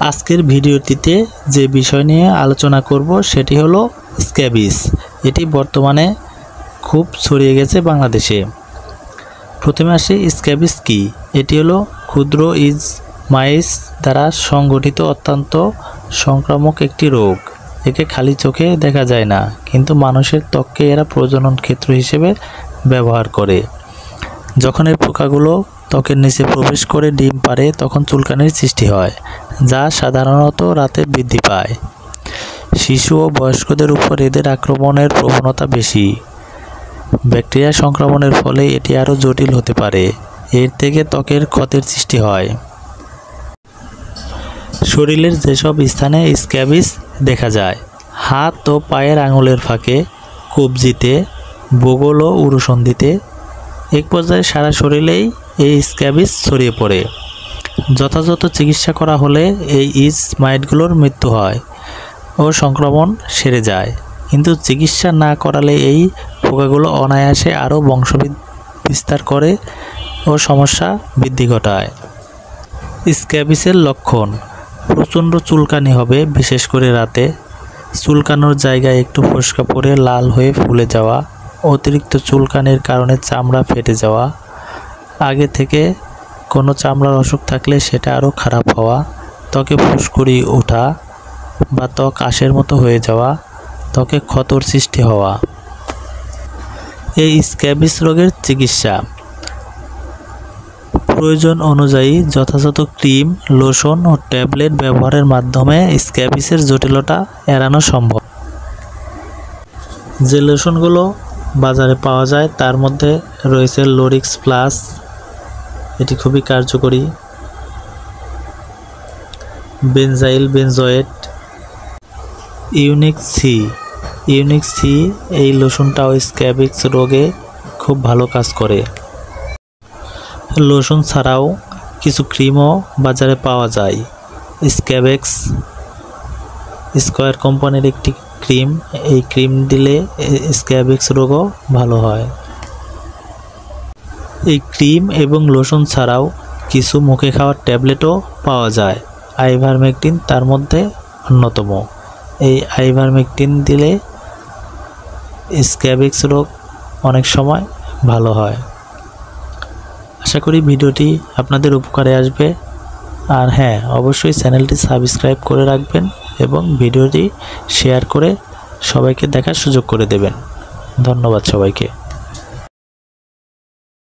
আজকের ভিডিওটিতে যে বিষয় নিয়ে আলোচনা করব সেটি হলো স্ক্যাবিস। এটি বর্তমানে খুব ছড়িয়ে গেছে বাংলাদেশে। প্রথমে আসে স্ক্যাবিস কি। এটি হলো ক্ষুদ্র মাইস দ্বারা সংগঠিত অত্যন্ত সংক্রামক একটি রোগ। একে খালি চোখে দেখা যায় না, কিন্তু মানুষের ত্বককে এরা প্রজনন ক্ষেত্র হিসেবে ব্যবহার করে। যখন এই পোকাগুলো ত্বকের নিচে প্রবেশ করে ডিম পাড়ে তখন চুলকানির সৃষ্টি হয়, যা সাধারণত রাতে বৃদ্ধি পায়। শিশু ও বয়স্কদের উপর এদের আক্রমণের প্রবণতা বেশি। ব্যাকটেরিয়া সংক্রমণের ফলে এটি আরও জটিল হতে পারে। এর থেকে ত্বকের ক্ষতের সৃষ্টি হয়। শরীরের যেসব স্থানে স্ক্যাবিস দেখা যায়: হাত ও পায়ের আঙুলের ফাঁকে, কবজিতে, বগল ও উরুসন্ধিতে। এক পর্যায়ে সারা শরীরেই এই স্ক্যাবিস ছড়িয়ে পড়ে। যথাযথ চিকিৎসা করা হলে এই মাইটগুলোর মৃত্যু হয় ও সংক্রমণ সেরে যায়, কিন্তু চিকিৎসা না করালে এই পোকাগুলো অনায়াসে আরও বংশবিস্তার করে ও সমস্যা বৃদ্ধি ঘটায়। স্ক্যাবিসের লক্ষণ: প্রচণ্ড চুলকানি হবে, বিশেষ করে রাতে। চুলকানোর জায়গায় একটু ফোস্কা পড়ে লাল হয়ে ফুলে যাওয়া। অতিরিক্ত চুলকানির কারণে চামড়া ফেটে যাওয়া। আগে থেকে কোনো চামড়ার অসুখ থাকলে সেটা আরও খারাপ হওয়া। ত্বকে ফুসকুড়ি ওঠা বা ত্বক আঁশের মতো হয়ে যাওয়া। ত্বকে ক্ষতর সৃষ্টি হওয়া। এই স্ক্যাবিস রোগের চিকিৎসা: প্রয়োজন অনুযায়ী যথাযথ ক্রিম, লোশন ও ট্যাবলেট ব্যবহারের মাধ্যমে স্ক্যাবিসের জটিলতা এড়ানো সম্ভব। যে লোশনগুলো বাজারে পাওয়া যায় তার মধ্যে রয়েছে লোরিক্স প্লাস, এটি খুবই কার্যকরী। বেনজাইল বেনজয়েট, ইউনিক সি এই লোশনটাও স্ক্যাবিস রোগে খুব ভালো কাজ করে। লোশন ছাড়াও কিছু ক্রিমও বাজারে পাওয়া যায়। স্ক্যাবেক্স স্কয়ার কোম্পানির একটি ক্রিম, এই ক্রিম দিলে স্ক্যাবিস রোগও ভালো হয়। এই ক্রিম এবং লোশন ছাড়াও কিছু মুখে খাওয়ার ট্যাবলেটও পাওয়া যায়। আইভারমেকটিন তার মধ্যে অন্যতম। এই আইভারমেকটিন দিলে স্ক্যাবিস রোগ অনেক সময় ভালো হয়। আশা করি ভিডিওটি আপনাদের উপকারে আসবে। আর হ্যাঁ, অবশ্যই চ্যানেলটি সাবস্ক্রাইব করে রাখবেন এবং ভিডিওটি শেয়ার করে সবাইকে দেখার সুযোগ করে দেবেন। ধন্যবাদ সবাইকে।